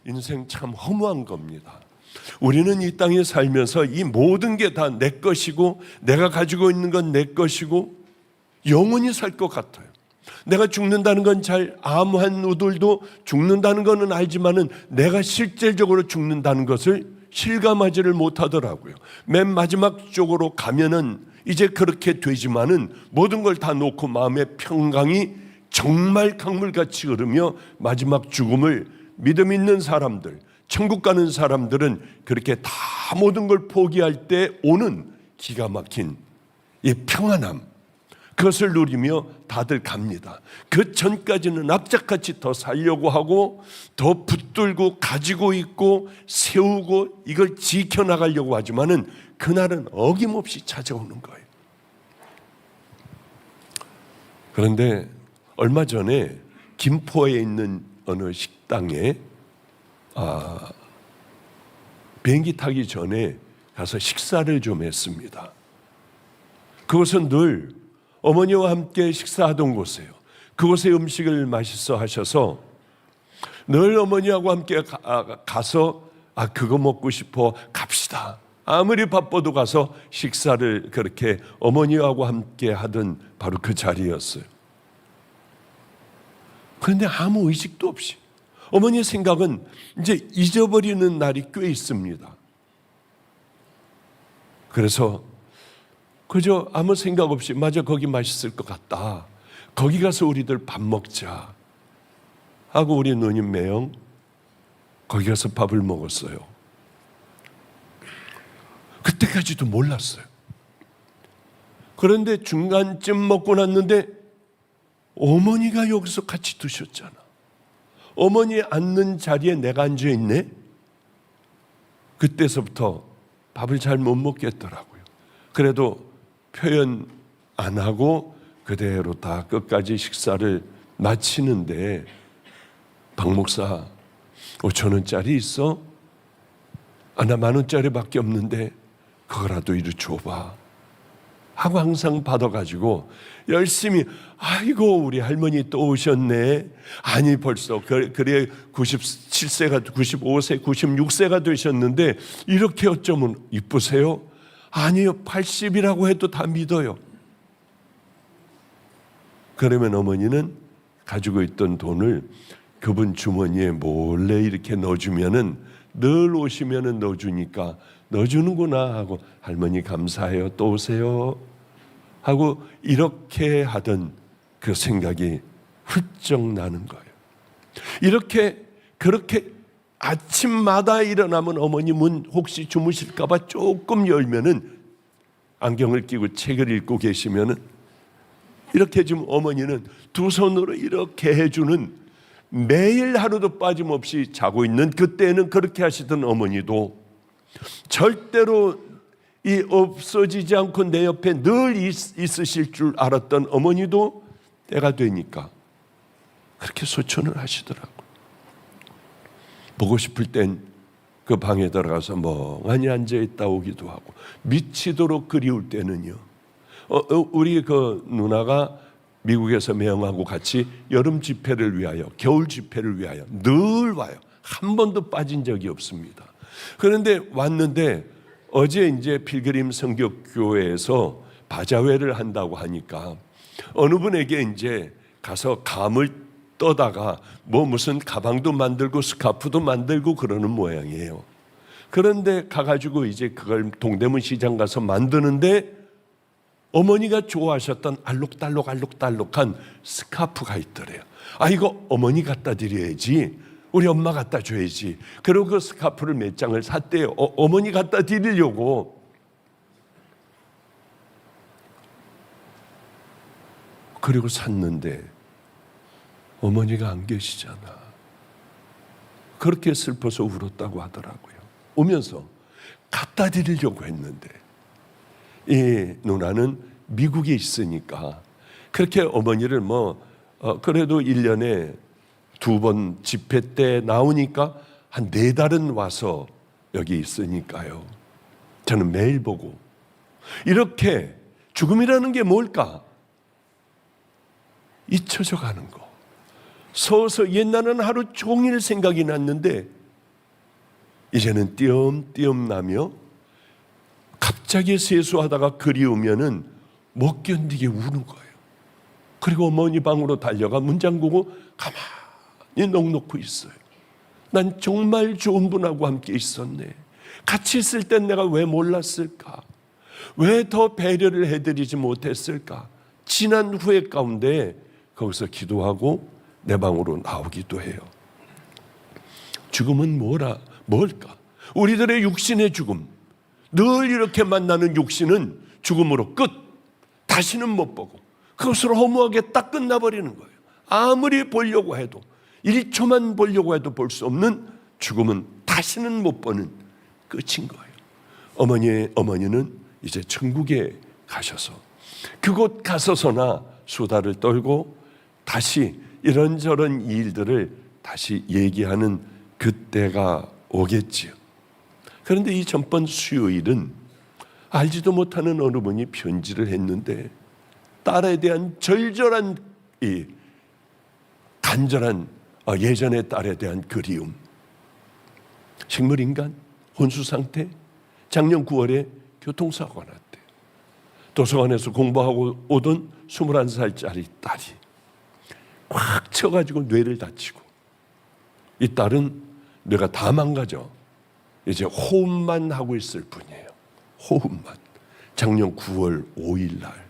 인생 참 허무한 겁니다. 우리는 이 땅에 살면서 이 모든 게 다 내 것이고 내가 가지고 있는 건 내 것이고 영원히 살 것 같아요. 내가 죽는다는 건 잘 아무한 누들도 죽는다는 거는 알지만은 내가 실질적으로 죽는다는 것을 실감하지를 못하더라고요. 맨 마지막 쪽으로 가면은 이제 그렇게 되지만은 모든 걸 다 놓고 마음의 평강이 정말 강물같이 흐르며 마지막 죽음을 믿음 있는 사람들, 천국 가는 사람들은 그렇게 다 모든 걸 포기할 때 오는 기가 막힌 이 평안함, 그것을 누리며 다들 갑니다. 그 전까지는 악착같이 더 살려고 하고 더 붙들고 가지고 있고 세우고 이걸 지켜나가려고 하지만은 그날은 어김없이 찾아오는 거예요. 그런데 얼마 전에 김포에 있는 어느 식당에 비행기 타기 전에 가서 식사를 좀 했습니다. 그것은 늘 어머니와 함께 식사하던 곳이에요. 그곳의 음식을 맛있어 하셔서 늘 어머니하고 함께 가서 그거 먹고 싶어 갑시다. 아무리 바빠도 가서 식사를 그렇게 어머니하고 함께 하던 바로 그 자리였어요. 그런데 아무 의식도 없이 어머니의 생각은 이제 잊어버리는 날이 꽤 있습니다. 그래서 그저 아무 생각 없이 맞아 거기 맛있을 것 같다. 거기 가서 우리들 밥 먹자 하고 우리 누님 매형 거기 가서 밥을 먹었어요. 그때까지도 몰랐어요. 그런데 중간쯤 먹고 났는데 어머니가 여기서 같이 드셨잖아. 어머니 앉는 자리에 내가 앉아 있네. 그때서부터 밥을 잘 못 먹겠더라고요. 그래도 표현 안 하고 그대로 다 끝까지 식사를 마치는데 박 목사 5,000원짜리 있어? 나 10,000원짜리밖에 없는데 그거라도 이리 줘봐 하고 항상 받아가지고 열심히 아이고 우리 할머니 또 오셨네. 아니 벌써 그래 97세가 95세 96세가 되셨는데 이렇게 어쩌면 이쁘세요? 아니요 80이라고 해도 다 믿어요. 그러면 어머니는 가지고 있던 돈을 그분 주머니에 몰래 이렇게 넣어주면은 늘 오시면은 넣어주니까 넣어주는구나 하고 할머니 감사해요 또 오세요 하고 이렇게 하던 그 생각이 훌쩍 나는 거예요. 그렇게 아침마다 일어나면 어머니 문 혹시 주무실까 봐 조금 열면은 안경을 끼고 책을 읽고 계시면은 이렇게 좀 어머니는 두 손으로 이렇게 해주는 매일 하루도 빠짐없이 자고 있는 그때는 그렇게 하시던 어머니도 절대로 이 없어지지 않고 내 옆에 늘 있으실 줄 알았던 어머니도 때가 되니까 그렇게 소천을 하시더라고요. 보고 싶을 땐 그 방에 들어가서 멍하니 앉아있다 오기도 하고 미치도록 그리울 때는요. 우리 그 누나가 미국에서 매형하고 같이 여름 집회를 위하여 겨울 집회를 위하여 늘 와요. 한 번도 빠진 적이 없습니다. 그런데 왔는데 어제 이제 필그림 성격교회에서 바자회를 한다고 하니까 어느 분에게 이제 가서 감을 떠다가 무슨 가방도 만들고 스카프도 만들고 그러는 모양이에요. 그런데 가가지고 이제 그걸 동대문 시장 가서 만드는데 어머니가 좋아하셨던 알록달록한 스카프가 있더래요. 이거 어머니 갖다 드려야지. 우리 엄마 갖다 줘야지. 그리고 그 스카프를 몇 장을 샀대요. 어머니 갖다 드리려고. 그리고 샀는데 어머니가 안 계시잖아. 그렇게 슬퍼서 울었다고 하더라고요. 오면서 갖다 드리려고 했는데 이 누나는 미국에 있으니까 그렇게 어머니를 그래도 1년에 2번 집회 때 나오니까 한 4달은 와서 여기 있으니까요. 저는 매일 보고 이렇게 죽음이라는 게 뭘까? 잊혀져 가는 거. 서서 옛날에는 하루 종일 생각이 났는데 이제는 띄엄띄엄 나며 갑자기 세수하다가 그리우면은 못 견디게 우는 거예요. 그리고 어머니 방으로 달려가 문 잠그고 가만히 넋 놓고 있어요. 난 정말 좋은 분하고 함께 있었네. 같이 있을 땐 내가 왜 몰랐을까? 왜 더 배려를 해드리지 못했을까? 지난 후회 가운데 거기서 기도하고 내 방으로 나오기도 해요. 죽음은 뭘까? 우리들의 육신의 죽음, 늘 이렇게 만나는 육신은 죽음으로 끝. 다시는 못 보고 그것으로 허무하게 딱 끝나버리는 거예요. 아무리 보려고 해도 1초만 보려고 해도 볼 수 없는 죽음은 다시는 못 보는 끝인 거예요. 어머니는 이제 천국에 가셔서 그곳 가서서나 수다를 떨고 다시 이런저런 일들을 다시 얘기하는 그때가 오겠지요. 그런데 이 전번 수요일은 알지도 못하는 어느 분이 편지를 했는데 딸에 대한 절절한 간절한 예전의 딸에 대한 그리움, 식물인간, 혼수상태, 작년 9월에 교통사고가 났대요. 도서관에서 공부하고 오던 21살짜리 딸이 꽉 쳐가지고 뇌를 다치고, 이 딸은 뇌가 다 망가져 이제 호흡만 하고 있을 뿐이에요. 호흡만. 작년 9월 5일 날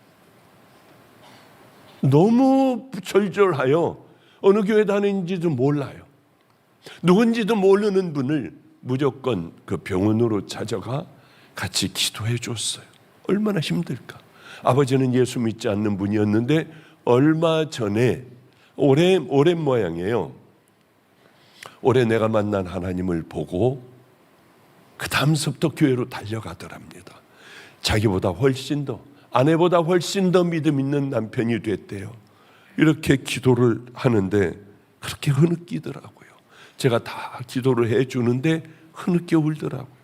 너무 절절하여 어느 교회 다니는지도 몰라요. 누군지도 모르는 분을 무조건 그 병원으로 찾아가 같이 기도해 줬어요. 얼마나 힘들까. 아버지는 예수 믿지 않는 분이었는데 얼마 전에 오랜 모양이에요. 올해 내가 만난 하나님을 보고 그 다음서부터 교회로 달려가더랍니다. 자기보다 훨씬 더, 아내보다 훨씬 더 믿음 있는 남편이 됐대요. 이렇게 기도를 하는데 그렇게 흐느끼더라고요. 제가 다 기도를 해주는데 흐느껴 울더라고요.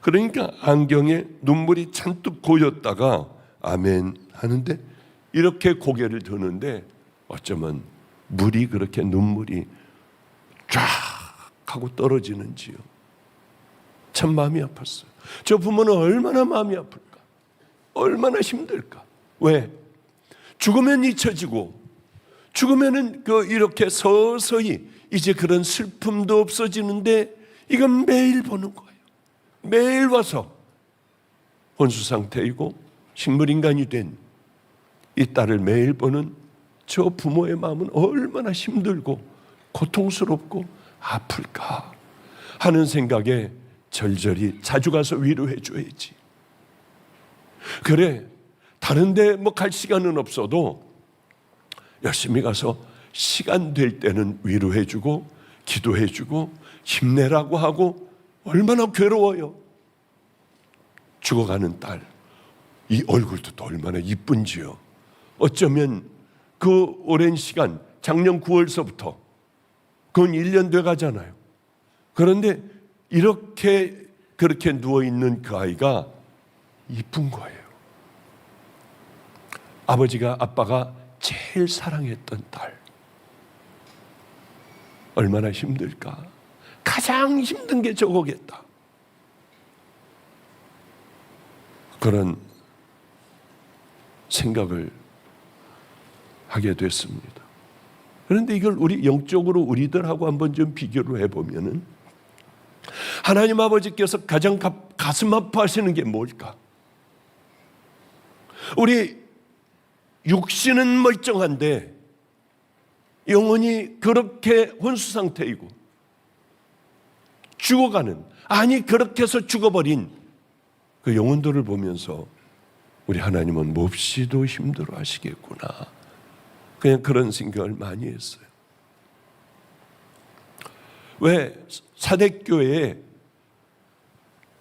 그러니까 안경에 눈물이 잔뜩 고였다가 아멘 하는데 이렇게 고개를 드는데 어쩌면 물이 그렇게 눈물이 쫙 하고 떨어지는지요. 참 마음이 아팠어요. 저 부모는 얼마나 마음이 아플까? 얼마나 힘들까? 왜? 죽으면 잊혀지고 죽으면은 이렇게 서서히 이제 그런 슬픔도 없어지는데 이건 매일 보는 거예요. 매일 와서 혼수 상태이고 식물인간이 된 이 딸을 매일 보는 저 부모의 마음은 얼마나 힘들고 고통스럽고 아플까 하는 생각에 절절히 자주 가서 위로해 줘야지. 그래, 다른데 갈 시간은 없어도 열심히 가서 시간 될 때는 위로해 주고 기도해 주고 힘내라고 하고. 얼마나 괴로워요. 죽어가는 딸, 이 얼굴도 또 얼마나 이쁜지요. 어쩌면 그 오랜 시간, 작년 9월서부터 그건 1년 돼 가잖아요. 그런데 그렇게 누워있는 그 아이가 이쁜 거예요. 아빠가 제일 사랑했던 딸. 얼마나 힘들까. 가장 힘든 게 저거겠다. 그런 생각을 하게 됐습니다. 그런데 이걸 우리 영적으로 우리들하고 한번 좀 비교를 해보면은 하나님 아버지께서 가장 가슴 아파하시는 게 뭘까? 우리 육신은 멀쩡한데 영혼이 그렇게 혼수 상태이고 죽어가는, 아니 그렇게 해서 죽어버린 그 영혼들을 보면서 우리 하나님은 몹시도 힘들어 하시겠구나. 그냥 그런 생각을 많이 했어요. 왜 사대교회에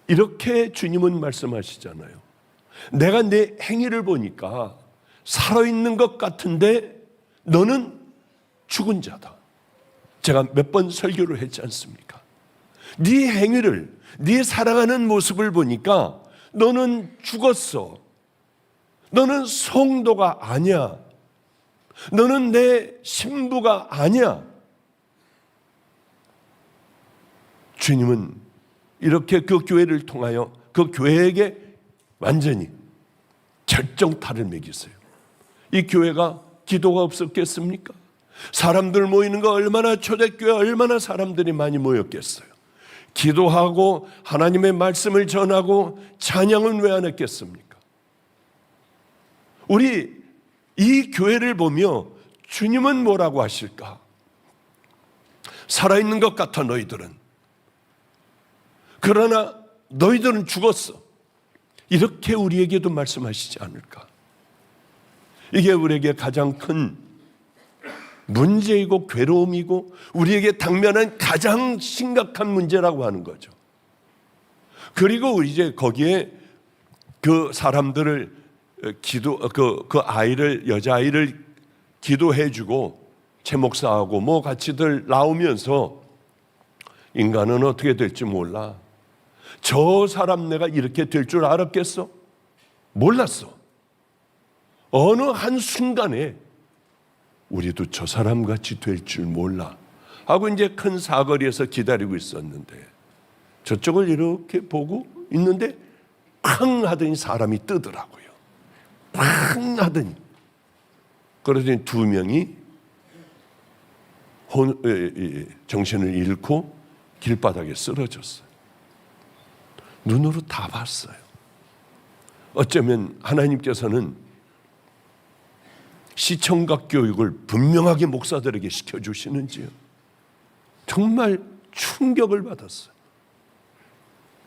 이렇게 주님은 말씀하시잖아요. 내가 내 행위를 보니까 살아있는 것 같은데 너는 죽은 자다. 제가 몇 번 설교를 했지 않습니까? 네 행위를, 네 살아가는 모습을 보니까 너는 죽었어. 너는 성도가 아니야. 너는 내 신부가 아니야. 주님은 이렇게 그 교회를 통하여 그 교회에게 완전히 절정타를 매겼어요. 이 교회가 기도가 없었겠습니까? 사람들 모이는 거 얼마나, 초대교회 얼마나 사람들이 많이 모였겠어요. 기도하고 하나님의 말씀을 전하고 찬양은 왜 안 했겠습니까? 우리 이 교회를 보며 주님은 뭐라고 하실까? 살아있는 것 같아 너희들은. 그러나 너희들은 죽었어. 이렇게 우리에게도 말씀하시지 않을까? 이게 우리에게 가장 큰 문제이고 괴로움이고 우리에게 당면한 가장 심각한 문제라고 하는 거죠. 그리고 이제 거기에 그 사람들을 그 아이를, 여자아이를 기도해주고 최 목사하고 뭐 같이들 나오면서 인간은 어떻게 될지 몰라. 저 사람 내가 이렇게 될 줄 알았겠어? 몰랐어. 어느 한순간에 우리도 저 사람같이 될 줄 몰라 하고 이제 큰 사거리에서 기다리고 있었는데 저쪽을 이렇게 보고 있는데 팡 하더니 사람이 뜨더라고요. 팡 하더니. 그러더니 두 명이 정신을 잃고 길바닥에 쓰러졌어요. 눈으로 다 봤어요. 어쩌면 하나님께서는 시청각 교육을 분명하게 목사들에게 시켜주시는지요. 정말 충격을 받았어요.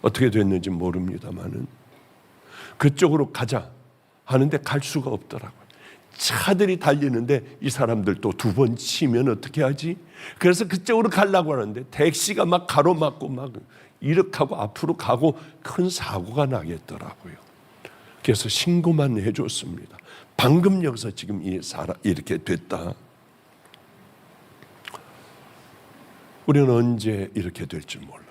어떻게 됐는지 모릅니다만은 그쪽으로 가자 하는데 갈 수가 없더라고요. 차들이 달리는데 이 사람들 또 두 번 치면 어떻게 하지? 그래서 그쪽으로 가려고 하는데 택시가 막 가로막고 막 이렇게 하고 앞으로 가고 큰 사고가 나겠더라고요. 그래서 신고만 해줬습니다. 방금 여기서 지금 이렇게 됐다. 우리는 언제 이렇게 될지 몰라요.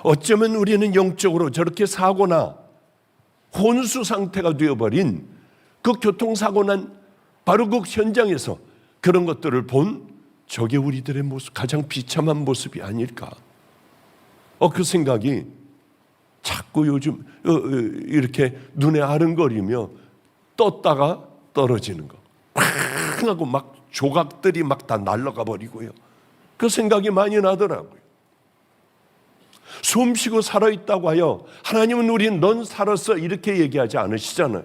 어쩌면 우리는 영적으로 저렇게 사고나 혼수 상태가 되어버린 그 교통사고 난 바로 그 현장에서 그런 것들을 본 저게 우리들의 모습, 가장 비참한 모습이 아닐까. 그 생각이 자꾸 요즘 이렇게 눈에 아른거리며 떴다가 떨어지는 거. 팡 하고 막 조각들이 막 다 날아가 버리고요. 그 생각이 많이 나더라고요. 숨쉬고 살아있다고 하여 하나님은 우리는 넌 살았어 이렇게 얘기하지 않으시잖아요.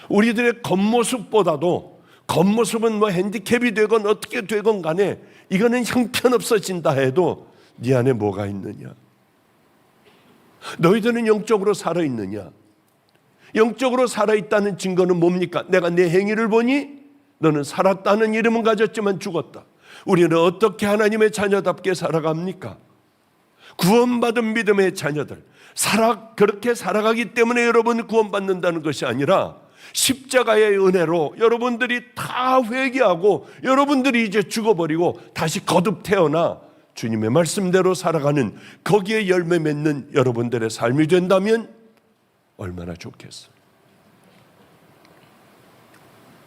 우리들의 겉모습보다도 겉모습은 뭐 핸디캡이 되건 어떻게 되건 간에 이거는 형편없어진다 해도 네 안에 뭐가 있느냐? 너희들은 영적으로 살아있느냐? 영적으로 살아있다는 증거는 뭡니까? 내가 내 행위를 보니 너는 살았다는 이름은 가졌지만 죽었다. 우리는 어떻게 하나님의 자녀답게 살아갑니까? 구원받은 믿음의 자녀들, 그렇게 살아가기 때문에 여러분 구원받는다는 것이 아니라 십자가의 은혜로 여러분들이 다 회개하고 여러분들이 이제 죽어버리고 다시 거듭 태어나 주님의 말씀대로 살아가는 거기에 열매 맺는 여러분들의 삶이 된다면 얼마나 좋겠어요.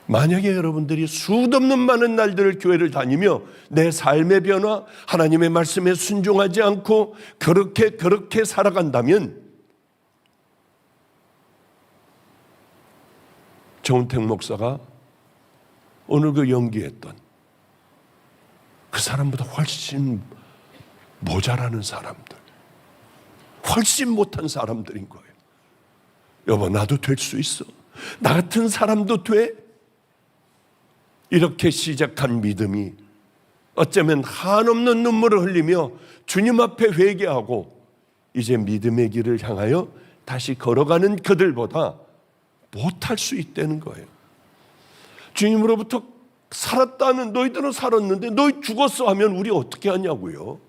만약에 여러분들이 수없는 많은 날들을 교회를 다니며 내 삶의 변화, 하나님의 말씀에 순종하지 않고 그렇게 살아간다면 정은택 목사가 오늘 그 연기했던 그 사람보다 훨씬 모자라는 사람들, 훨씬 못한 사람들인 거예요. 여보, 나도 될 수 있어. 나 같은 사람도 돼. 이렇게 시작한 믿음이 어쩌면 한없는 눈물을 흘리며 주님 앞에 회개하고 이제 믿음의 길을 향하여 다시 걸어가는 그들보다 못할 수 있다는 거예요. 주님으로부터 살았다는, 너희들은 살았는데 너희 죽었어 하면 우리 어떻게 하냐고요.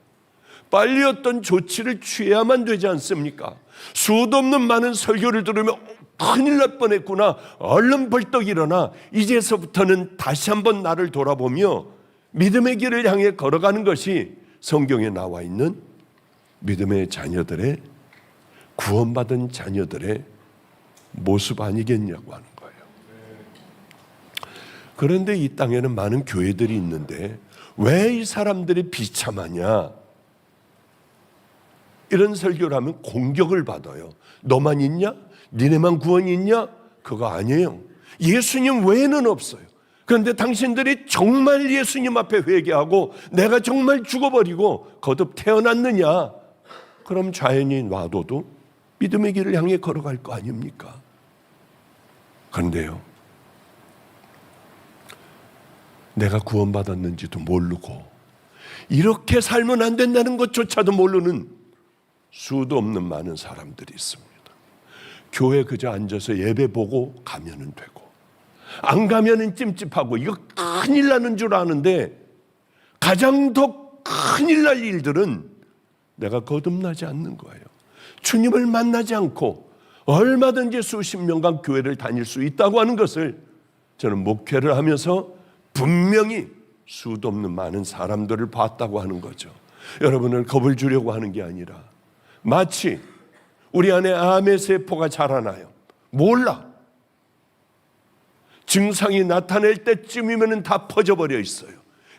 빨리 어떤 조치를 취해야만 되지 않습니까? 수도 없는 많은 설교를 들으면 큰일 날 뻔했구나. 얼른 벌떡 일어나 이제서부터는 다시 한번 나를 돌아보며 믿음의 길을 향해 걸어가는 것이 성경에 나와 있는 믿음의 자녀들의, 구원받은 자녀들의 모습 아니겠냐고 하는 거예요. 그런데 이 땅에는 많은 교회들이 있는데 왜 이 사람들이 비참하냐? 이런 설교를 하면 공격을 받아요. 너만 있냐? 니네만 구원이 있냐? 그거 아니에요. 예수님 외에는 없어요. 그런데 당신들이 정말 예수님 앞에 회개하고 내가 정말 죽어버리고 거듭 태어났느냐? 그럼 자연히 놔둬도 믿음의 길을 향해 걸어갈 거 아닙니까? 그런데요, 내가 구원받았는지도 모르고 이렇게 살면 안 된다는 것조차도 모르는 수도 없는 많은 사람들이 있습니다. 교회 그저 앉아서 예배 보고 가면은 되고, 안 가면은 찜찜하고 이거 큰일 나는 줄 아는데 가장 더 큰일 날 일들은 내가 거듭나지 않는 거예요. 주님을 만나지 않고 얼마든지 수십 년간 교회를 다닐 수 있다고 하는 것을 저는 목회를 하면서 분명히 수도 없는 많은 사람들을 봤다고 하는 거죠. 여러분을 겁을 주려고 하는 게 아니라 마치 우리 안에 암의 세포가 자라나요. 몰라. 증상이 나타날 때쯤이면 다 퍼져버려 있어요.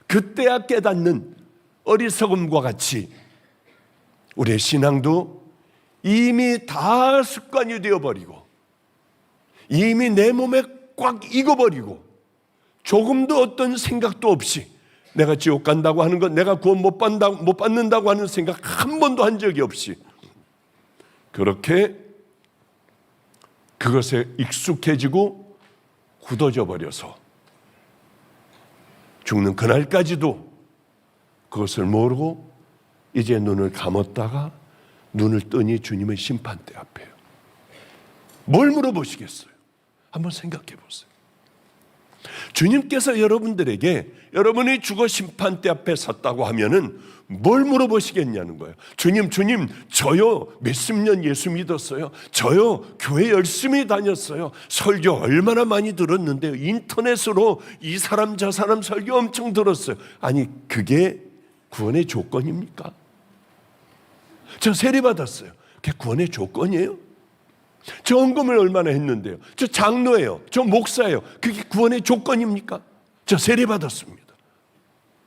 그때야 깨닫는 어리석음과 같이 우리의 신앙도 이미 다 습관이 되어버리고 이미 내 몸에 꽉 익어버리고 조금도 어떤 생각도 없이 내가 지옥 간다고 하는 것, 내가 구원 못 받는다고 하는 생각 한 번도 한 적이 없이 그렇게 그것에 익숙해지고 굳어져 버려서 죽는 그날까지도 그것을 모르고 이제 눈을 감았다가 눈을 뜨니 주님의 심판대 앞에요. 뭘 물어보시겠어요? 한번 생각해 보세요. 주님께서 여러분들에게 여러분이 죽어 심판대 앞에 섰다고 하면은 뭘 물어보시겠냐는 거예요. 주님, 저요 몇십 년 예수 믿었어요. 저요 교회 열심히 다녔어요. 설교 얼마나 많이 들었는데요. 인터넷으로 이 사람 저 사람 설교 엄청 들었어요. 아니, 그게 구원의 조건입니까? 저 세례 받았어요. 그게 구원의 조건이에요? 저 헌금을 얼마나 했는데요. 저 장로예요. 저 목사예요. 그게 구원의 조건입니까? 저 세례 받았습니다.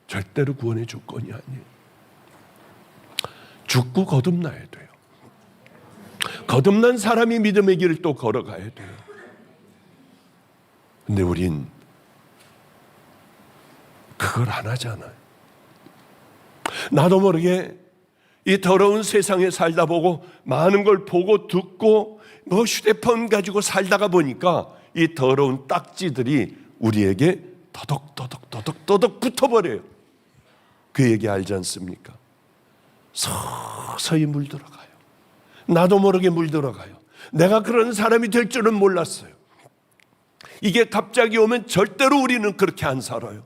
절대로 구원의 조건이 아니에요. 죽고 거듭나야 돼요. 거듭난 사람이 믿음의 길을 또 걸어가야 돼요. 근데 우린 그걸 안 하잖아요. 나도 모르게 이 더러운 세상에 살다 보고 많은 걸 보고 듣고 뭐 휴대폰 가지고 살다가 보니까 이 더러운 딱지들이 우리에게 더덕 붙어버려요. 그 얘기 알지 않습니까? 서서히 물들어가요. 나도 모르게 물들어가요. 내가 그런 사람이 될 줄은 몰랐어요. 이게 갑자기 오면 절대로 우리는 그렇게 안 살아요.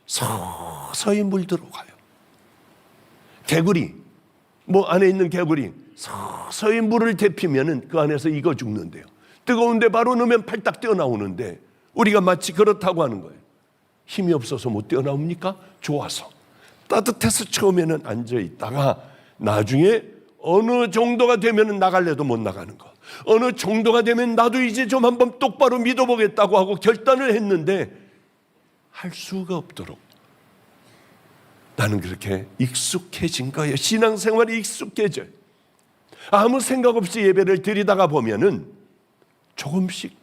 서서히 물들어가요. 개구리, 뭐 안에 있는 개구리 서서히 물을 데피면은 그 안에서 익어 죽는데요. 뜨거운데 바로 넣으면 팔딱 뛰어나오는데 우리가 마치 그렇다고 하는 거예요. 힘이 없어서 못 뛰어나옵니까? 좋아서. 따뜻해서 처음에는 앉아있다가 나중에 어느 정도가 되면 나갈래도 못 나가는 거. 어느 정도가 되면 나도 이제 좀 한번 똑바로 믿어보겠다고 하고 결단을 했는데 할 수가 없도록 나는 그렇게 익숙해진 거예요. 신앙생활이 익숙해져요. 아무 생각 없이 예배를 드리다가 보면은 조금씩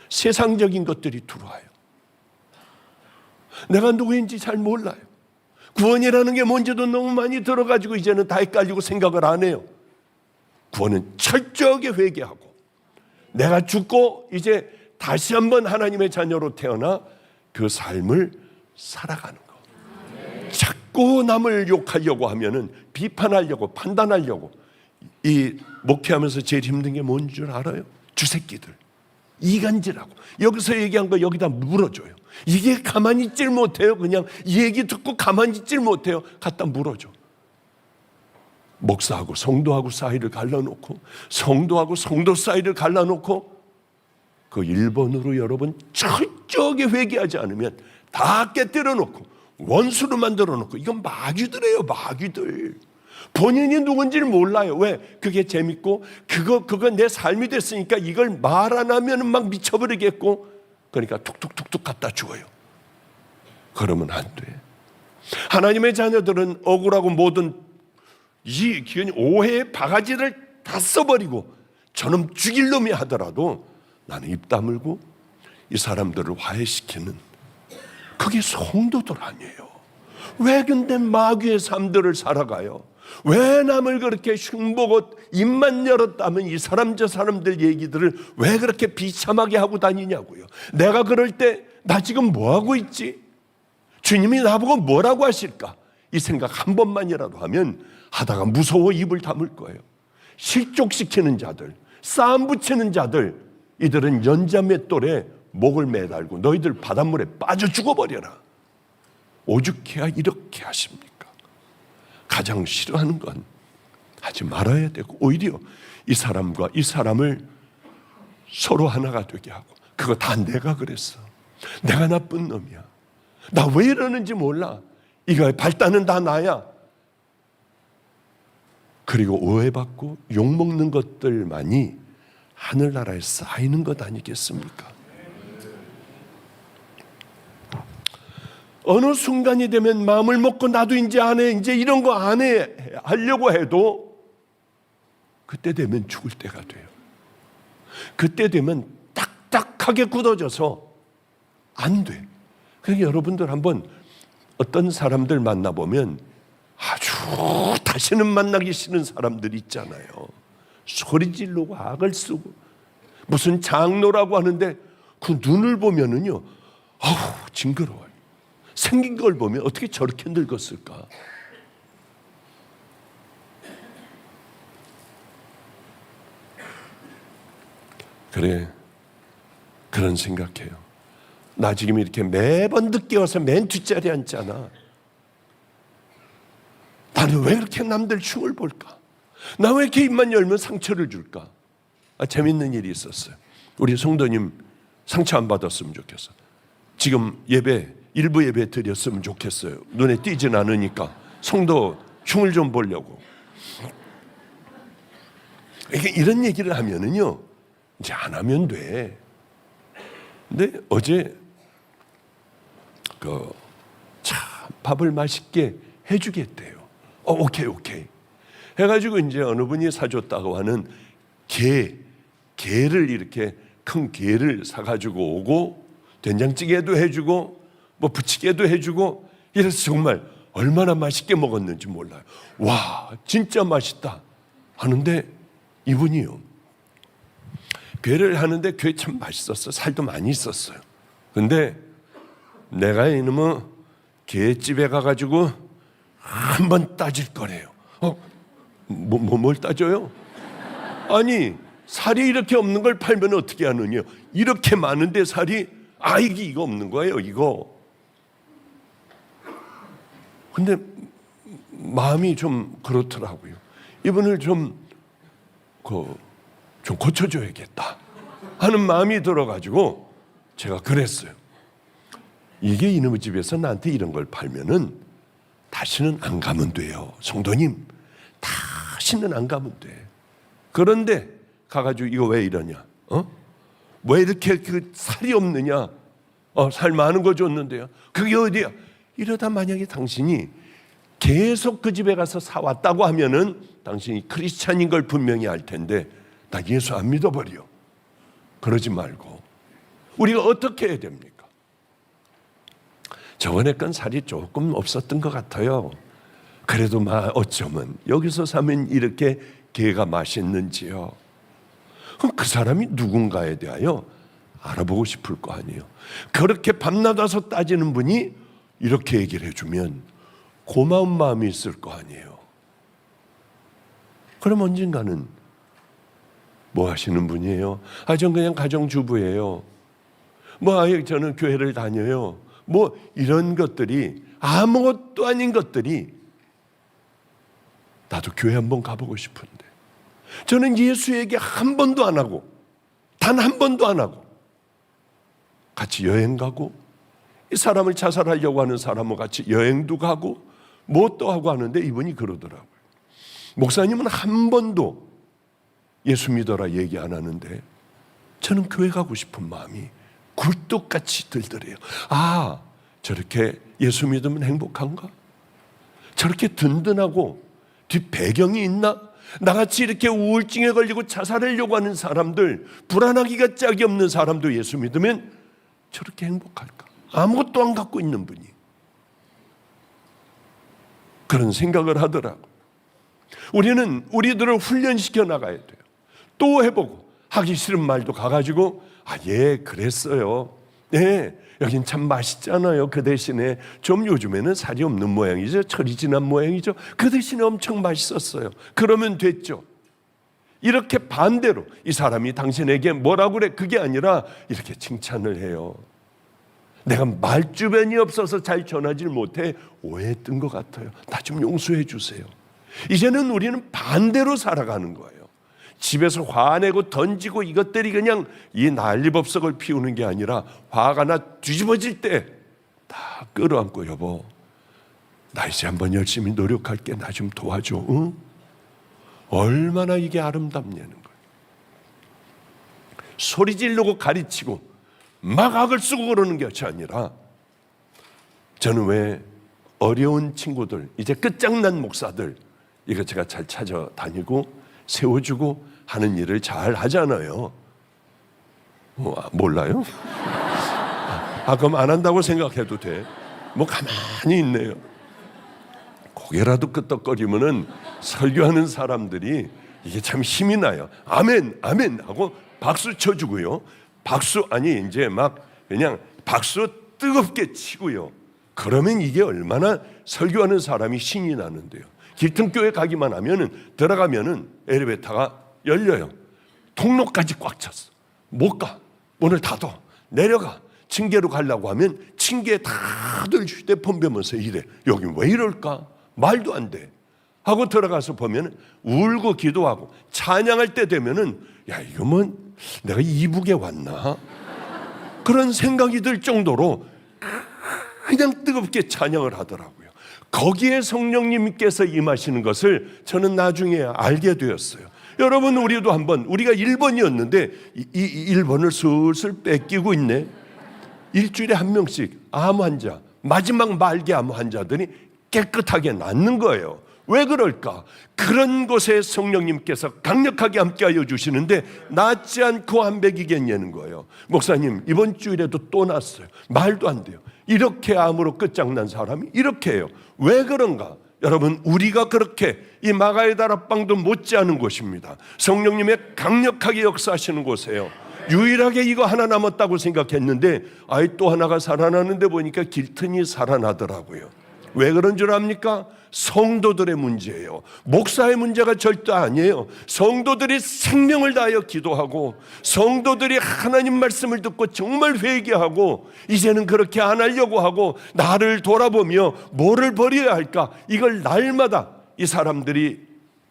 세상적인 것들이 들어와요. 내가 누구인지 잘 몰라요. 구원이라는 게 뭔지도 너무 많이 들어가지고 이제는 다 헷갈리고 생각을 안 해요. 구원은 철저하게 회개하고 내가 죽고 이제 다시 한번 하나님의 자녀로 태어나 그 삶을 살아가는 거. 자꾸 남을 욕하려고 하면은 비판하려고 판단하려고 이 목회하면서 제일 힘든 게 뭔 줄 알아요? 주새끼들 이간질하고 여기서 얘기한 거 여기다 물어줘요. 이게 가만히 있질 못해요. 그냥 이 얘기 듣고 가만히 있질 못해요. 갖다 물어줘. 목사하고 성도하고 사이를 갈라놓고 성도하고 성도 사이를 갈라놓고 그 1번으로 여러분 철저하게 회개하지 않으면 다 깨뜨려 놓고 원수로 만들어 놓고 이건 마귀들이에요. 마귀들. 본인이 누군지를 몰라요. 왜? 그게 재밌고 그거 내 삶이 됐으니까 이걸 말 안 하면 막 미쳐버리겠고 그러니까 툭툭툭툭 갖다 주어요. 그러면 안 돼. 하나님의 자녀들은 억울하고 모든 이 기근이 오해의 바가지를 다 써버리고 저놈 죽일 놈이 하더라도 나는 입 다물고 이 사람들을 화해시키는, 그게 성도들 아니에요. 왜 근데 마귀의 삶들을 살아가요? 왜 남을 그렇게 흉보고 입만 열었다면 이 사람 저 사람들 얘기들을 왜 그렇게 비참하게 하고 다니냐고요. 내가 그럴 때 나 지금 뭐하고 있지? 주님이 나보고 뭐라고 하실까? 이 생각 한 번만이라도 하면 하다가 무서워 입을 다물 거예요. 실족시키는 자들, 싸움 붙이는 자들, 이들은 연자맷돌에 목을 매달고 너희들 바닷물에 빠져 죽어버려라. 오죽해야 이렇게 하십니까? 가장 싫어하는 건 하지 말아야 되고, 오히려 이 사람과 이 사람을 서로 하나가 되게 하고, 그거 다 내가 그랬어. 내가 나쁜 놈이야. 나 왜 이러는지 몰라. 이거 발단은 다 나야. 그리고 오해받고 욕먹는 것들만이 하늘나라에 쌓이는 것 아니겠습니까? 어느 순간이 되면 마음을 먹고 나도 이제 안 해, 이제 이런 거 안 해 하려고 해도 그때 되면 죽을 때가 돼요. 그때 되면 딱딱하게 굳어져서 안 돼. 그러니까 여러분들 한번 어떤 사람들 만나보면 아주 다시는 만나기 싫은 사람들 있잖아요. 소리 지르고 악을 쓰고 무슨 장로라고 하는데 그 눈을 보면은요, 어우 징그러워요. 생긴 걸 보면 어떻게 저렇게 늙었을까? 그래, 그런 생각해요. 나 지금 이렇게 매번 늦게 와서 맨 뒷자리에 앉잖아. 나는 왜 이렇게 남들 흉을 볼까? 나 왜 이렇게 입만 열면 상처를 줄까? 재밌는 일이 있었어요. 우리 성도님 상처 안 받았으면 좋겠어. 지금 예배, 일부 예배 드렸으면 좋겠어요. 눈에 띄진 않으니까 성도 흉을 좀 보려고. 이런 얘기를 하면은요, 이제 안 하면 돼. 근데 어제 참 밥을 맛있게 해주겠대요. 오케이 해가지고 이제 어느 분이 사줬다고 하는 게를 이렇게 큰 게를 사가지고 오고, 된장찌개도 해주고 뭐 부치개도 해주고, 이래서 정말 얼마나 맛있게 먹었는지 몰라요. 와 진짜 맛있다 하는데, 이분이요, 괴를 하는데 괴 참 맛있었어. 살도 많이 있었어요. 근데 내가 이놈의 게집에 가가지고 한번 따질 거래요. 뭘 따져요? 아니 살이 이렇게 없는 걸 팔면 어떻게 하느냐? 이렇게 많은데 살이 이거 없는 거예요, 이거. 근데 마음이 좀 그렇더라고요. 이분을 좀 고쳐줘야겠다 하는 마음이 들어가지고 제가 그랬어요. 이게 이놈의 집에서 나한테 이런 걸 팔면은 다시는 안 가면 돼요. 성도님, 다시는 안 가면 돼. 그런데 가가지고 이거 왜 이러냐? 왜 이렇게 그 살이 없느냐? 살 많은 거 줬는데요. 그게 어디야? 이러다 만약에 당신이 계속 그 집에 가서 사왔다고 하면은 당신이 크리스찬인 걸 분명히 알 텐데, 나 예수 안 믿어버려. 그러지 말고 우리가 어떻게 해야 됩니까? 저번에 건 살이 조금 없었던 것 같아요. 그래도 어쩌면 여기서 사면 이렇게 게가 맛있는지요. 그럼 그 사람이 누군가에 대하여 알아보고 싶을 거 아니에요. 그렇게 밤낮 와서 따지는 분이 이렇게 얘기를 해주면 고마운 마음이 있을 거 아니에요. 그럼 언젠가는 뭐 하시는 분이에요? 전 그냥 가정주부예요. 저는 교회를 다녀요. 이런 것들이 아무것도 아닌 것들이, 나도 교회 한번 가보고 싶은데 저는 예수 얘기 한 번도 안 하고, 단 한 번도 안 하고, 같이 여행 가고, 이 사람을 자살하려고 하는 사람과 같이 여행도 가고 뭐 또 하고 하는데, 이분이 그러더라고요. 목사님은 한 번도 예수 믿어라 얘기 안 하는데 저는 교회 가고 싶은 마음이 굴뚝같이 들더래요. 저렇게 예수 믿으면 행복한가? 저렇게 든든하고 뒷배경이 있나? 나같이 이렇게 우울증에 걸리고 자살하려고 하는 사람들, 불안하기가 짝이 없는 사람도 예수 믿으면 저렇게 행복할까? 아무것도 안 갖고 있는 분이. 그런 생각을 하더라고. 우리는 우리들을 훈련시켜 나가야 돼요. 또 해보고, 하기 싫은 말도 가가지고, 예, 그랬어요. 네, 여긴 참 맛있잖아요. 그 대신에 좀 요즘에는 살이 없는 모양이죠. 철이 지난 모양이죠. 그 대신에 엄청 맛있었어요. 그러면 됐죠. 이렇게 반대로 이 사람이 당신에게 뭐라고 그래? 그게 아니라 이렇게 칭찬을 해요. 내가 말주변이 없어서 잘 전하지 못해 오해했던 것 같아요. 나 좀 용서해 주세요. 이제는 우리는 반대로 살아가는 거예요. 집에서 화내고 던지고 이것들이 그냥 이 난리법석을 피우는 게 아니라 화가 나 뒤집어질 때 다 끌어안고, 여보, 나 이제 한번 열심히 노력할게. 나 좀 도와줘. 응? 얼마나 이게 아름답냐는 거예요. 소리 지르고 가르치고 막 악을 쓰고 그러는 것이 아니라, 저는 왜 어려운 친구들, 이제 끝장난 목사들, 이거 제가 잘 찾아다니고 세워주고 하는 일을 잘 하잖아요. 몰라요? 그럼 안 한다고 생각해도 돼. 뭐 가만히 있네요. 고개라도 끄덕거리면은 설교하는 사람들이 이게 참 힘이 나요. 아멘, 아멘 하고 박수 쳐주고요. 박수, 아니 이제 막 그냥 박수 뜨겁게 치고요. 그러면 이게 얼마나 설교하는 사람이 신이 나는데요. 길등교회 가기만 하면은, 들어가면은 엘리베이터가 열려요. 통로까지 꽉 찼어. 못 가. 문을 닫아. 내려가. 층계로 가려고 하면 층계에 다들 휴대폰 보면서 이래. 여기 왜 이럴까? 말도 안 돼. 하고 들어가서 보면 울고 기도하고 찬양할 때 되면은, 야, 이거 뭐 내가 이북에 왔나? 그런 생각이 들 정도로 그냥 뜨겁게 찬양을 하더라고요. 거기에 성령님께서 임하시는 것을 저는 나중에 알게 되었어요. 여러분, 우리도 한번, 우리가 1번이었는데 이 1번을 슬슬 뺏기고 있네. 일주일에 한 명씩 암 환자, 마지막 말기 암 환자들이 깨끗하게 낫는 거예요. 왜 그럴까? 그런 곳에 성령님께서 강력하게 함께하여 주시는데 낫지 않고 안 배기겠냐는 거예요. 목사님, 이번 주일에도 또 낫어요. 말도 안 돼요. 이렇게 암으로 끝장난 사람이 이렇게 해요. 왜 그런가? 여러분, 우리가 그렇게 이 마가의 다락방도 못지않은 곳입니다. 성령님의 강력하게 역사하시는 곳이에요. 유일하게 이거 하나 남았다고 생각했는데 또 하나가 살아나는데 보니까 길튼이 살아나더라고요. 왜 그런 줄 압니까? 성도들의 문제예요. 목사의 문제가 절대 아니에요. 성도들이 생명을 다하여 기도하고, 성도들이 하나님 말씀을 듣고 정말 회개하고, 이제는 그렇게 안 하려고 하고 나를 돌아보며 뭐를 버려야 할까, 이걸 날마다 이 사람들이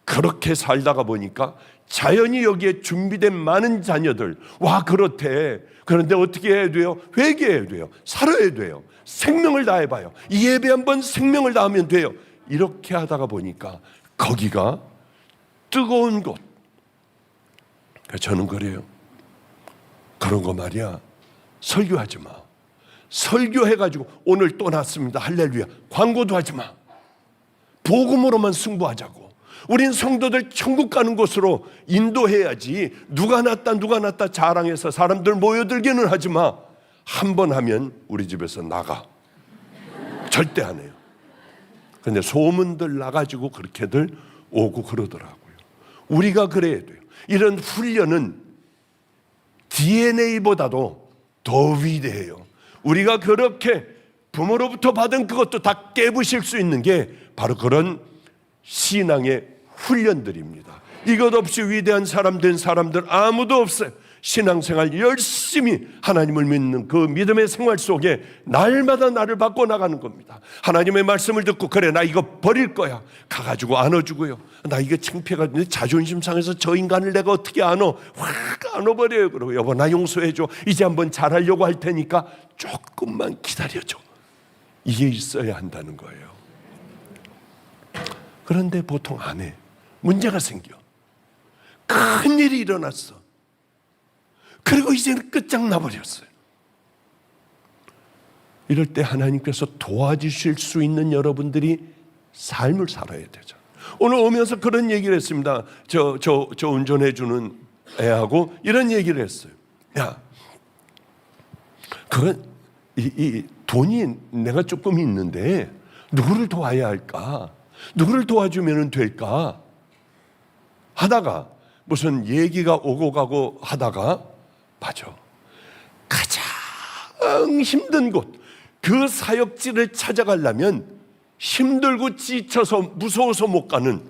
그렇게 살다가 보니까 자연히 여기에 준비된 많은 자녀들, 와, 그렇대. 그런데 어떻게 해야 돼요? 회개해야 돼요. 살아야 돼요. 생명을 다해봐요. 이 예배 한번 생명을 다하면 돼요. 이렇게 하다가 보니까 거기가 뜨거운 곳. 저는 그래요. 그런 거 말이야, 설교하지 마. 설교해가지고 오늘 또 났습니다, 할렐루야, 광고도 하지 마. 복음으로만 승부하자고. 우린 성도들 천국 가는 곳으로 인도해야지. 누가 낫다 자랑해서 사람들 모여들기는 하지 마. 한 번 하면 우리 집에서 나가. 절대 안 해요. 근데 소문들 나가지고 그렇게들 오고 그러더라고요. 우리가 그래야 돼요. 이런 훈련은 DNA보다도 더 위대해요. 우리가 그렇게 부모로부터 받은 그것도 다 깨부실 수 있는 게 바로 그런 신앙의 훈련들입니다. 이것 없이 위대한 사람 된 사람들 아무도 없어요. 신앙생활 열심히 하나님을 믿는 그 믿음의 생활 속에 날마다 나를 바꿔나가는 겁니다. 하나님의 말씀을 듣고, 그래, 나 이거 버릴 거야. 가가지고 안아주고요. 나 이거 창피해가 자존심 상해서 저 인간을 내가 어떻게 안어? 확 안아버려요. 그러고, 여보, 나 용서해줘. 이제 한번 잘하려고 할 테니까 조금만 기다려줘. 이게 있어야 한다는 거예요. 그런데 보통 안 해. 문제가 생겨. 큰일이 일어났어. 그리고 이제는 끝장나버렸어요. 이럴 때 하나님께서 도와주실 수 있는 여러분들이 삶을 살아야 되죠. 오늘 오면서 그런 얘기를 했습니다. 저 운전해주는 애하고 이런 얘기를 했어요. 야, 그건 이 돈이 내가 조금 있는데 누구를 도와야 할까? 누구를 도와주면 될까? 하다가 무슨 얘기가 오고 가고 하다가 맞아. 가장 힘든 곳, 그 사역지를 찾아가려면 힘들고 지쳐서 무서워서 못 가는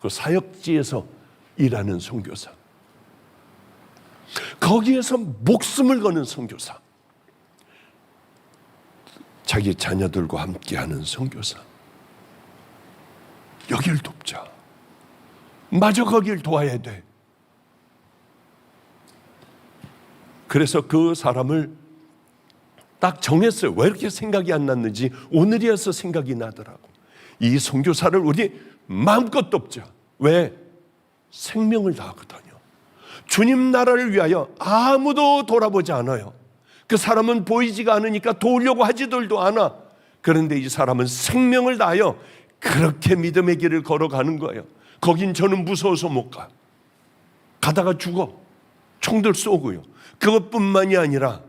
그 사역지에서 일하는 선교사, 거기에서 목숨을 거는 선교사, 자기 자녀들과 함께하는 선교사, 여길 돕자. 마저 거길 도와야 돼. 그래서 그 사람을 딱 정했어요. 왜 이렇게 생각이 안 났는지 오늘이어서 생각이 나더라고. 이 선교사를 우리 마음껏 돕자. 왜? 생명을 다하거든요. 주님 나라를 위하여 아무도 돌아보지 않아요. 그 사람은 보이지가 않으니까 도우려고 하지들도 않아. 그런데 이 사람은 생명을 다하여 그렇게 믿음의 길을 걸어가는 거예요. 거긴 저는 무서워서 못 가. 가다가 죽어. 총들 쏘고요. 그것뿐만이 아니라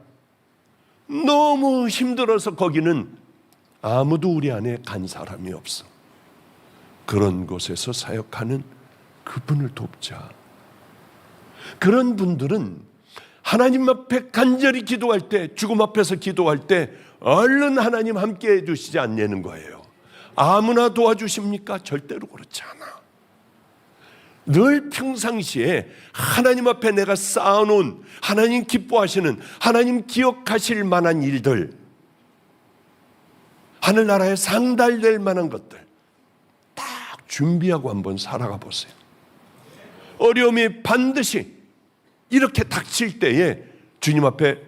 너무 힘들어서 거기는 아무도 우리 안에 간 사람이 없어. 그런 곳에서 사역하는 그분을 돕자. 그런 분들은 하나님 앞에 간절히 기도할 때, 죽음 앞에서 기도할 때 얼른 하나님 함께 해주시지 않냐는 거예요. 아무나 도와주십니까? 절대로 그렇지 않아. 늘 평상시에 하나님 앞에 내가 쌓아놓은, 하나님 기뻐하시는, 하나님 기억하실 만한 일들, 하늘나라에 상달될 만한 것들 딱 준비하고 한번 살아가 보세요. 어려움이 반드시 이렇게 닥칠 때에 주님 앞에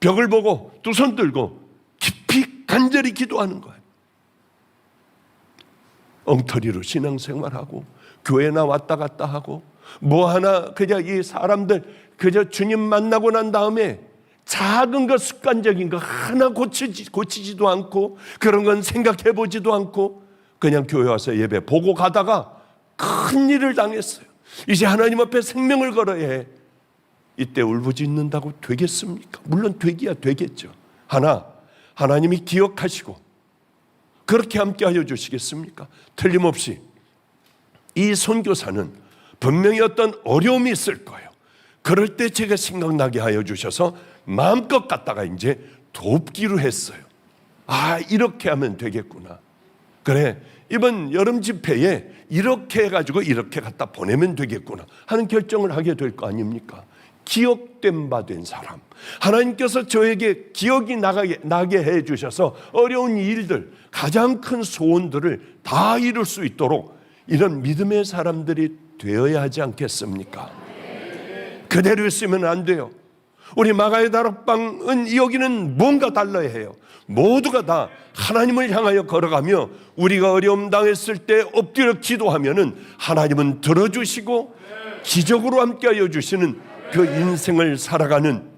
벽을 보고 두 손 들고 깊이 간절히 기도하는 거예요. 엉터리로 신앙생활하고 교회나 왔다 갔다 하고 뭐 하나 그냥 이 사람들 그저 주님 만나고 난 다음에 작은 것, 습관적인 거 하나 고치지도 않고 그런 건 생각해 보지도 않고 그냥 교회 와서 예배 보고 가다가 큰 일을 당했어요. 이제 하나님 앞에 생명을 걸어야 해. 이때 울부짖는다고 되겠습니까? 물론 되기야 되겠죠. 하나님이 기억하시고 그렇게 함께 하여 주시겠습니까? 틀림없이 이 선교사는 분명히 어떤 어려움이 있을 거예요. 그럴 때 제가 생각나게 하여 주셔서 마음껏 갔다가 이제 돕기로 했어요. 아, 이렇게 하면 되겠구나. 그래, 이번 여름 집회에 이렇게 해가지고 이렇게 갖다 보내면 되겠구나 하는 결정을 하게 될 거 아닙니까? 기억된 바 된 사람, 하나님께서 저에게 기억이 나게 해 주셔서 어려운 일들, 가장 큰 소원들을 다 이룰 수 있도록 이런 믿음의 사람들이 되어야 하지 않겠습니까? 그대로 있으면 안 돼요. 우리 마가의 다락방은 여기는 뭔가 달라야 해요. 모두가 다 하나님을 향하여 걸어가며 우리가 어려움 당했을 때 엎드려 기도하면은 하나님은 들어주시고 기적으로 함께하여 주시는 그 인생을 살아가는,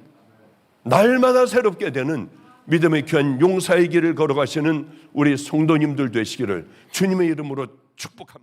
날마다 새롭게 되는 믿음의 귀한 용사의 길을 걸어가시는 우리 성도님들 되시기를 주님의 이름으로 축복합니다.